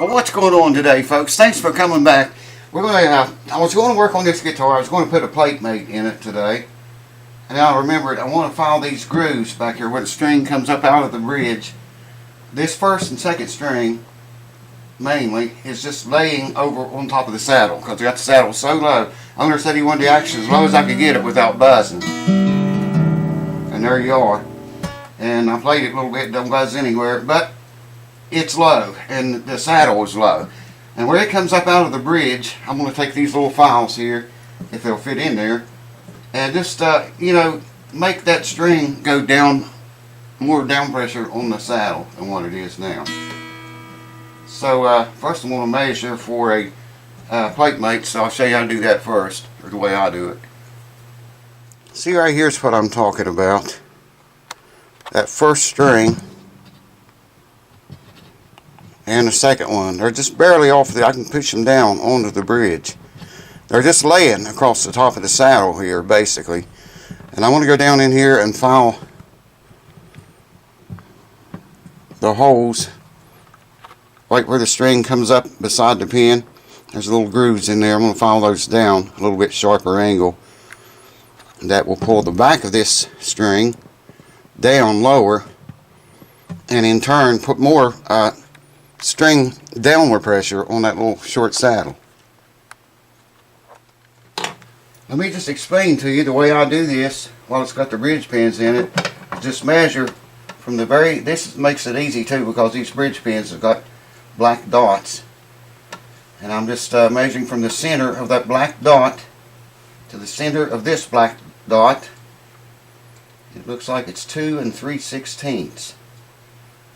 Well, what's going on today, folks? Thanks for coming back. We're going to. I was going to work on this guitar. I was going to put a plate mate in it today, and now I remembered I want to file these grooves back here where the string comes up out of the bridge. This first and second string, mainly, is just laying over on top of the saddle because I got the saddle so low. Owner said he wanted the action as low as I could get it without buzzing, and there you are. And I played it a little bit. Don't buzz anywhere, but it's low, and the saddle is low. And where it comes up out of the bridge, I'm going to take these little files here, if they'll fit in there, and just, make that string go down, more down pressure on the saddle than what it is now. So, first I'm going to measure for a plate mate, so I'll show you how to do that first, or the way I do it. See, right here's what I'm talking about. That first string and the second one, they're just barely off I can push them down onto the bridge. They're just laying across the top of the saddle here, basically. And I want to go down in here and file the holes right where the string comes up beside the pin. There's little grooves in there. I'm going to file those down a little bit sharper angle. And that will pull the back of this string down lower, and in turn put more string downward pressure on that little short saddle. Let me just explain to you the way I do this while it's got the bridge pins in it. Just measure from the this makes it easy too because these bridge pins have got black dots, and I'm just measuring from the center of that black dot to the center of this black dot. It looks like it's 2 3/16. That's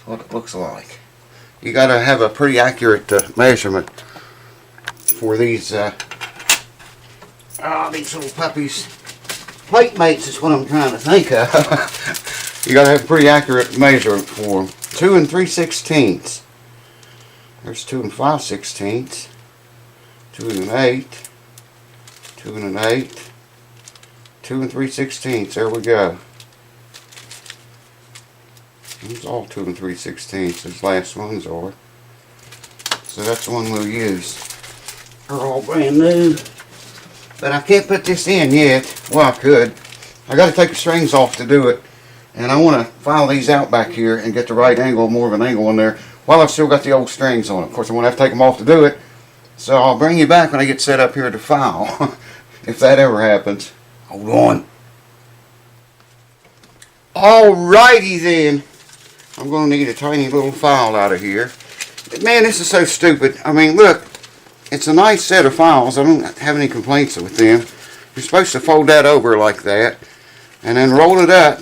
what it looks like. You got to have a pretty accurate measurement for these little puppies. Plate mates is what I'm trying to think of. You got to have a pretty accurate measurement for them. 2 3/16. There's 2 5/16. 2 1/8. 2 1/8. 2 3/16. There we go. It's all 2 3/16. These last ones are. So that's the one we'll use. They're all brand new. But I can't put this in yet. Well, I could. I got to take the strings off to do it. And I want to file these out back here and get the right angle, more of an angle in there, while I've still got the old strings on it. Of course, I'm going to have to take them off to do it. So I'll bring you back when I get set up here to file. If that ever happens. Hold on. Alrighty then. I'm going to need a tiny little file out of here. Man, this is so stupid. I mean, look. It's a nice set of files. I don't have any complaints with them. You're supposed to fold that over like that. And then roll it up.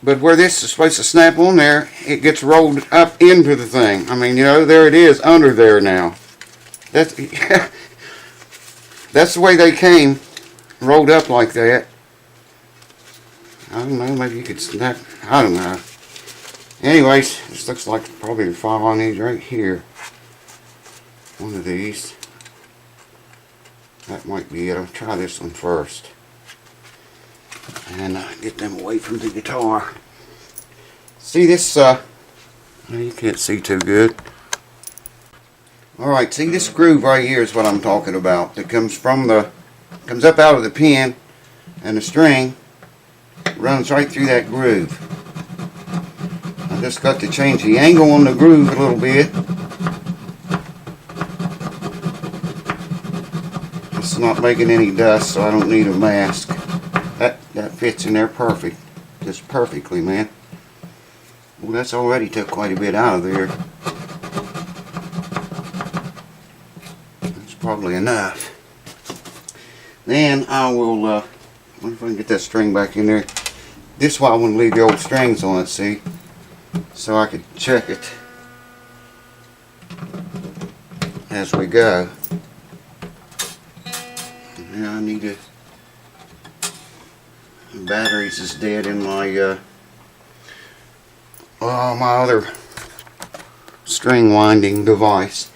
But where this is supposed to snap on there, it gets rolled up into the thing. I mean, there it is under there now. That's, that's the way they came. Rolled up like that. I don't know, maybe you could snap, I don't know. Anyways, this looks like probably the file I need right here. One of these. That might be it. I'll try this one first. And get them away from the guitar. See this, you can't see too good. Alright, see this groove right here is what I'm talking about. That comes up out of the pin, and the string runs right through that groove. I just got to change the angle on the groove a little bit. It's not making any dust, so I don't need a mask. That fits in there perfect. Just perfectly, man. Well, that's already took quite a bit out of there. That's probably enough. Then I will, wonder if I can get that string back in there. This is why I want to leave the old strings on it, see? So I could check it as we go. Now I need to, the batteries is dead in my, my other string winding device.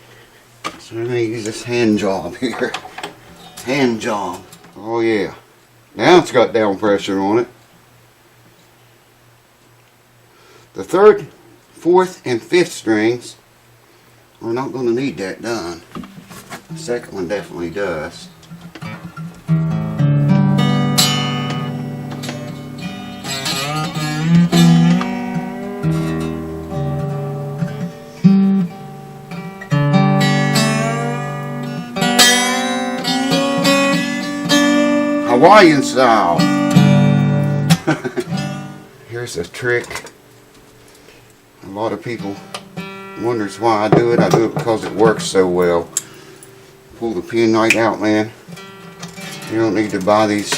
So I'm going to use this hand job here. Hand job. Oh yeah. Now it's got down pressure on it. The third, fourth, and fifth strings we're not going to need that done. The second one definitely does. Hawaiian style. Here's a trick. A lot of people wonders why I do it. I do it because it works so well. Pull the pin right out, man. You don't need to buy these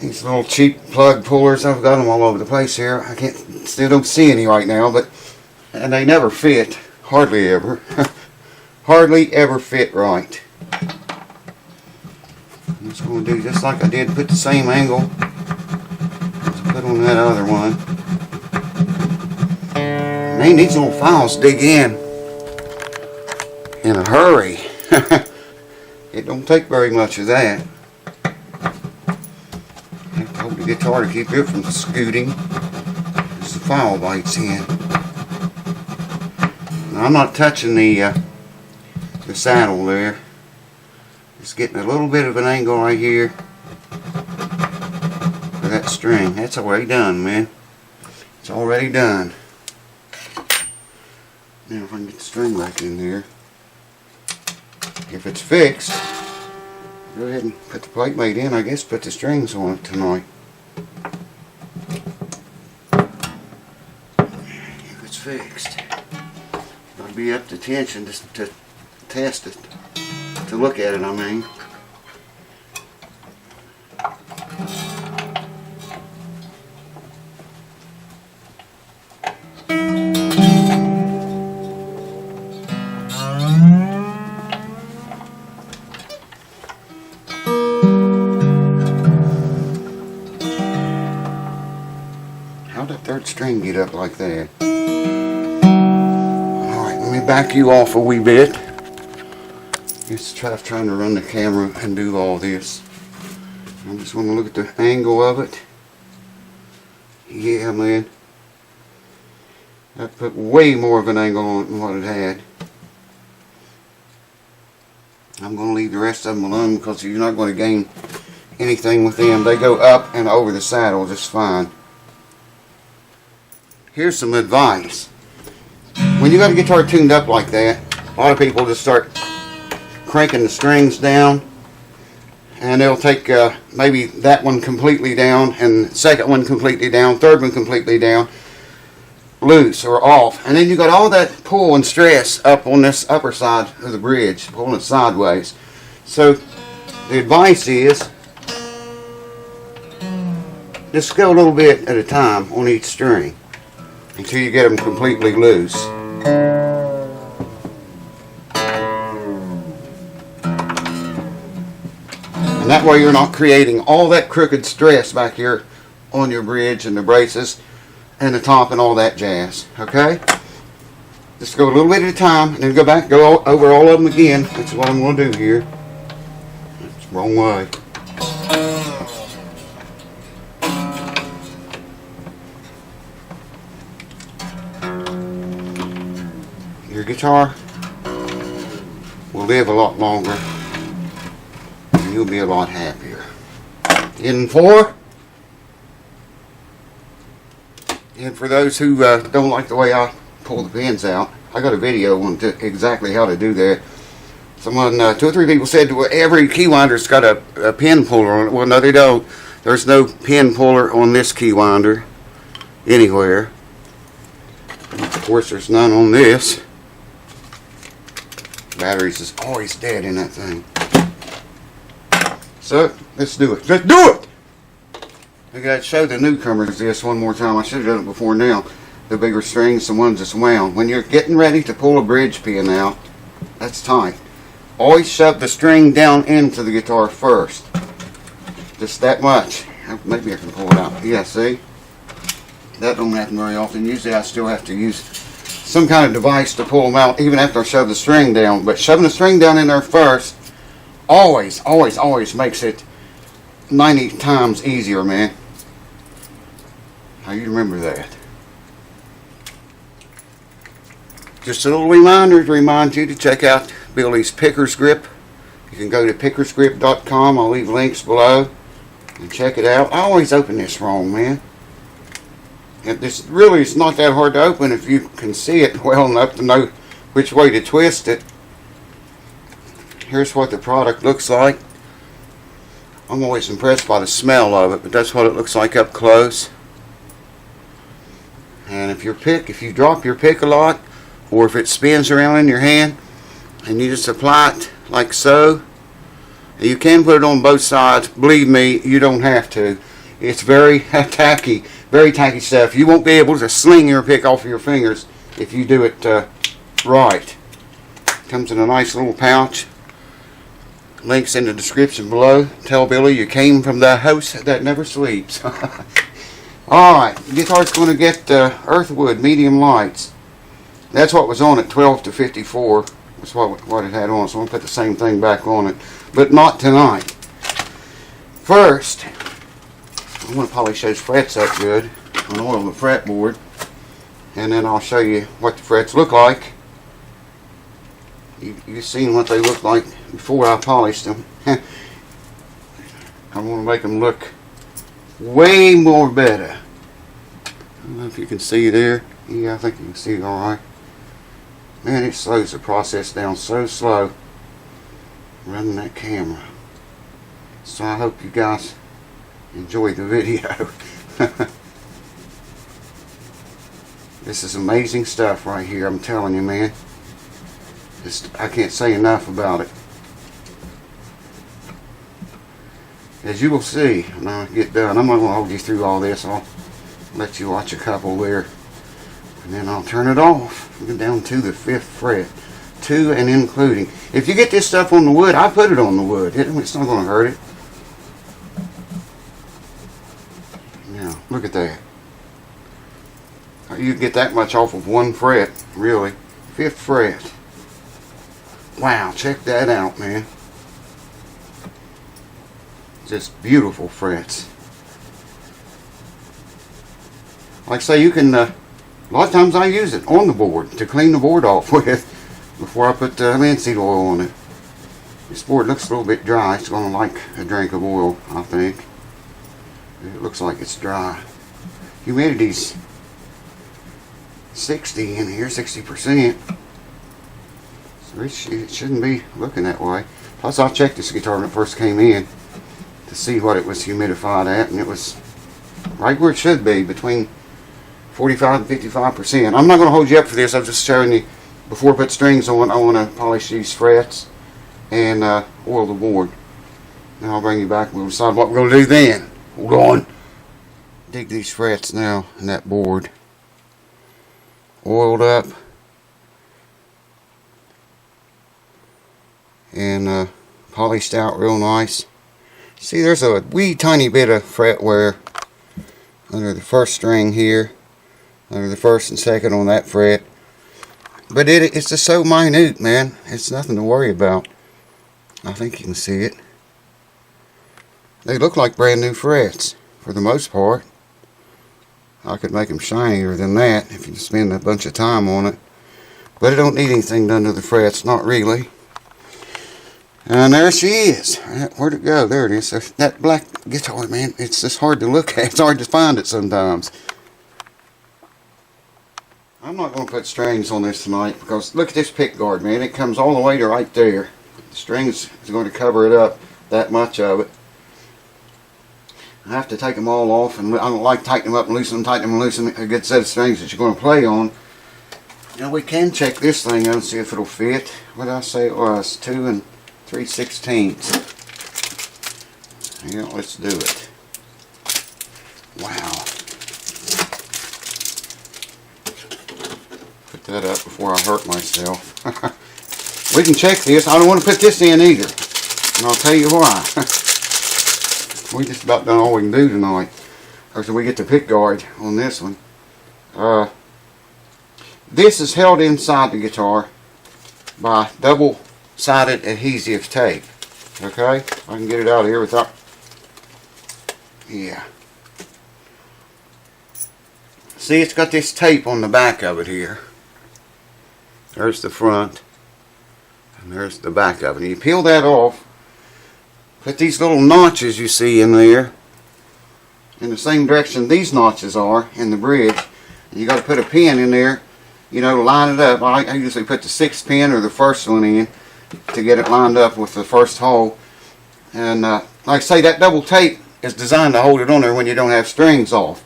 little cheap plug pullers. I've got them all over the place here. I still don't see any right now, and they never fit. Hardly ever. Hardly ever fit right. I'm just going to do just like I did, put the same angle as I put on that other one. Man, these little files dig in a hurry. It don't take very much of that. I have to hold the guitar to keep it from scooting as the file bites in. Now, I'm not touching the saddle there. Just getting a little bit of an angle right here for that string. That's already done, man. It's already done. Now if I can get the string back in there. If it's fixed, go ahead and put the plate mate in. I guess put the strings on it tonight. If it's fixed, it'll be up to tension to test it. To look at it, I mean. How'd that third string get up like that? Alright, let me back you off a wee bit. It's trying to run the camera and do all this. I just want to look at the angle of it. Yeah, man. That put way more of an angle on it than what it had. I'm going to leave the rest of them alone because you're not going to gain anything with them. They go up and over the saddle just fine. Here's some advice. When you got a guitar tuned up like that, a lot of people just start cranking the strings down, and they'll take maybe that one completely down, and second one completely down, third one completely down, loose or off, and then you got all that pull and stress up on this upper side of the bridge, pulling it sideways. So the advice is just go a little bit at a time on each string until you get them completely loose. And that way you're not creating all that crooked stress back here on your bridge and the braces and the top and all that jazz. Okay? Just go a little bit at a time and then go back, go over all of them again, which is what I'm going to do here. That's the wrong way. Your guitar will live a lot longer. You'll be a lot happier. And for those who don't like the way I pull the pins out, I got a video on exactly how to do that. Someone, 2 or 3 people said well, every key winder's got a pin puller on it. Well, no, they don't. There's no pin puller on this key winder anywhere. Of course, there's none on this. Batteries is always dead in that thing. So, let's do it. Let's do it! I gotta show the newcomers this one more time. I should have done it before now. The bigger strings, the ones that's wound. When you're getting ready to pull a bridge pin out, that's tight. Always shove the string down into the guitar first. Just that much. Maybe I can pull it out. Yeah, see? That don't happen very often. Usually I still have to use some kind of device to pull them out, even after I shove the string down. But shoving the string down in there first always, always, always makes it 90 times easier, man. Now you remember that. Just a little reminder to remind you to check out Billy's Picker's Grip. You can go to pickersgrip.com. I'll leave links below and check it out. I always open this wrong, man. And this really is not that hard to open if you can see it well enough to know which way to twist it. Here's what the product looks like. I'm always impressed by the smell of it, but that's what it looks like up close. And if you drop your pick a lot, or if it spins around in your hand, and you just apply it like so, you can put it on both sides. Believe me, you don't have to. It's very tacky stuff. You won't be able to sling your pick off of your fingers if you do it right. Comes in a nice little pouch. Links in the description below. Tell Billy you came from the house that never sleeps. Alright, the guitar's going to get Earthwood medium lights. That's what was on it, 12 to 54. That's what it had on, so I'm going to put the same thing back on it. But not tonight. First, I want to polish those frets up good and oil the fretboard. And then I'll show you what the frets look like. You've seen what they look like before I polished them. I want to make them look way more better. I don't know if you can see there. Yeah, I think you can see it alright. Man, it slows the process down so slow running that camera. So I hope you guys enjoy the video. This is amazing stuff right here, I'm telling you, man. I can't say enough about it. As you will see when I get done, I'm not going to hold you through all this. I'll let you watch a couple there. And then I'll turn it off. Get down to the 5th fret. To and including. If you get this stuff on the wood, I put it on the wood. It's not going to hurt it. Now, look at that. You get that much off of 1 fret, really. 5th fret. Wow, check that out, man. Just beautiful frets. Like I say, you can, a lot of times I use it on the board to clean the board off with before I put linseed oil on it. This board looks a little bit dry. It's going to like a drink of oil, I think. It looks like it's dry. Humidity's 60 in here, 60%. So it shouldn't be looking that way. Plus, I checked this guitar when it first came in to see what it was humidified at, and it was right where it should be, between 45 and 55%. I'm not going to hold you up for this. I'm just showing you, before I put strings on, I want to polish these frets and oil the board. Now I'll bring you back and we'll decide what we're going to do then. Hold on. Dig these frets now in that board. Oiled up. And polished out real nice. See, there's a wee tiny bit of fret wear under the first string here, under the first and second on that fret, but it's just so minute, man. It's nothing to worry about. I think you can see it. They look like brand new frets for the most part. I could make them shinier than that if you spend a bunch of time on it, but it don't need anything done to the frets, not really. And there she is. Where'd it go? There it is. That black guitar, man, it's just hard to look at. It's hard to find it sometimes. I'm not going to put strings on this tonight because look at this pickguard, man. It comes all the way to right there. The strings is going to cover it up, that much of it. I have to take them all off, and I don't like tightening them up and loosen them, tighten them and loosen them. A good set of strings that you're going to play on. Now we can check this thing out and see if it'll fit. What did I say it was? 2 3/16. Yeah, let's do it. Wow. Put that up before I hurt myself. We can check this. I don't want to put this in either. And I'll tell you why. We just about done all we can do tonight. After we get the pickguard on this one. This is held inside the guitar by double-sided adhesive tape. Okay? I can get it out of here without... Yeah. See, it's got this tape on the back of it here. There's the front. And there's the back of it. And you peel that off. Put these little notches you see in there in the same direction these notches are in the bridge. And you got to put a pin in there, you know, to line it up. I usually put the 6th pin or the first one in to get it lined up with the first hole. And like I say, that double tape is designed to hold it on there when you don't have strings off.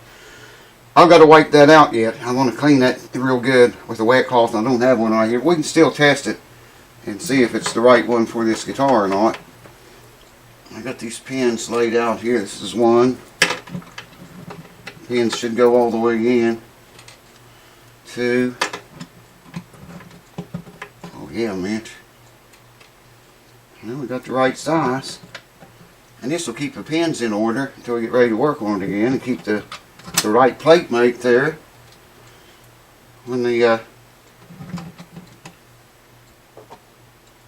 I've got to wipe that out yet. I want to clean that real good with a wet cloth. I don't have one right here. We can still test it and see if it's the right one for this guitar or not. I got these pins laid out here. This is one. Pins should go all the way in. 2. Oh yeah, man. Well, we got the right size. And this will keep the pins in order until we get ready to work on it again, and keep the right plate mate there when the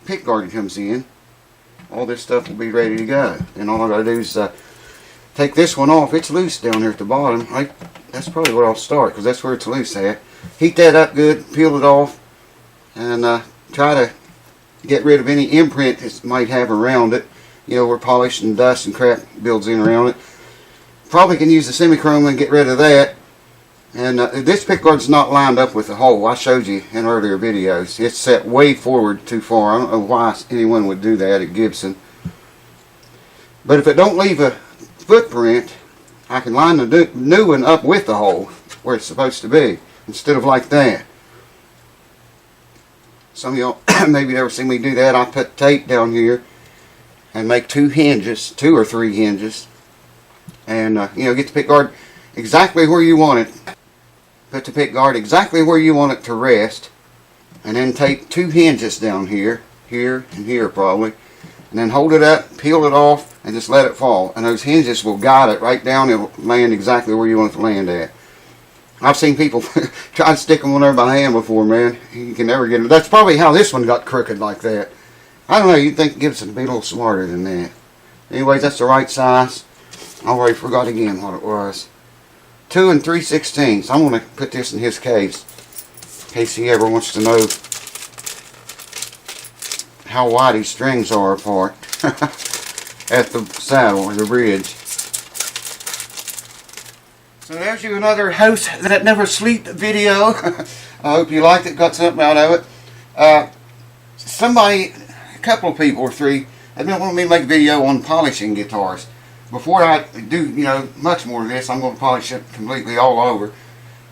pickguard comes in. All this stuff will be ready to go. And all I gotta do is take this one off. It's loose down there at the bottom. That's probably where I'll start, because that's where it's loose at. Heat that up good, peel it off, and try to get rid of any imprint it might have around it. You know, where polish and dust and crap builds in around it. Probably can use the semichrome and get rid of that. And this pickguard's not lined up with the hole. I showed you in earlier videos. It's set way forward too far. I don't know why anyone would do that at Gibson. But if it don't leave a footprint, I can line the new one up with the hole where it's supposed to be, instead of like that. Some of y'all maybe never seen me do that. I put tape down here and make 2 hinges, 2 or 3 hinges, and you know, get the pickguard exactly where you want it. Put the pickguard exactly where you want it to rest, and then take 2 hinges down here, here and here probably, and then hold it up, peel it off, and just let it fall. And those hinges will guide it right down. It'll land exactly where you want it to land at. I've seen people try to stick them on there by hand before, man. You can never get them. That's probably how this one got crooked like that. I don't know, you'd think Gibson would be a little smarter than that. Anyways, that's the right size. I already forgot again what it was. 2 3/16. I'm going to put this in his case, in case he ever wants to know how wide these strings are apart at the saddle or the bridge. So there's you, another House That Never Sleep video. I hope you liked it, got something out of it. Somebody, a couple of people or 3, have been wanting me to make a video on polishing guitars. Before I do, you know, much more of this, I'm going to polish it completely all over.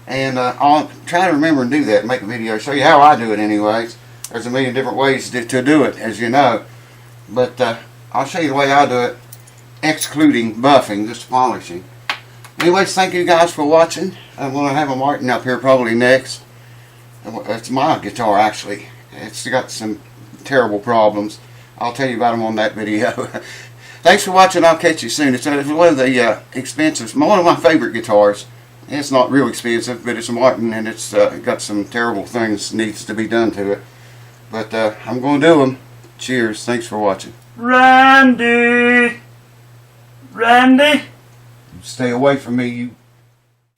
And I'll try to remember and do that and make a video, show you how I do it anyways. There's a million different ways to do it, as you know. But I'll show you the way I do it, excluding buffing, just polishing. Anyways, thank you guys for watching. I'm going to have a Martin up here probably next. It's my guitar, actually. It's got some terrible problems. I'll tell you about them on that video. Thanks for watching. I'll catch you soon. It's one of the expensive, one of my favorite guitars. It's not real expensive, but it's a Martin, and it's got some terrible things needs to be done to it. But I'm going to do them. Cheers. Thanks for watching. Randy! Stay away from me, you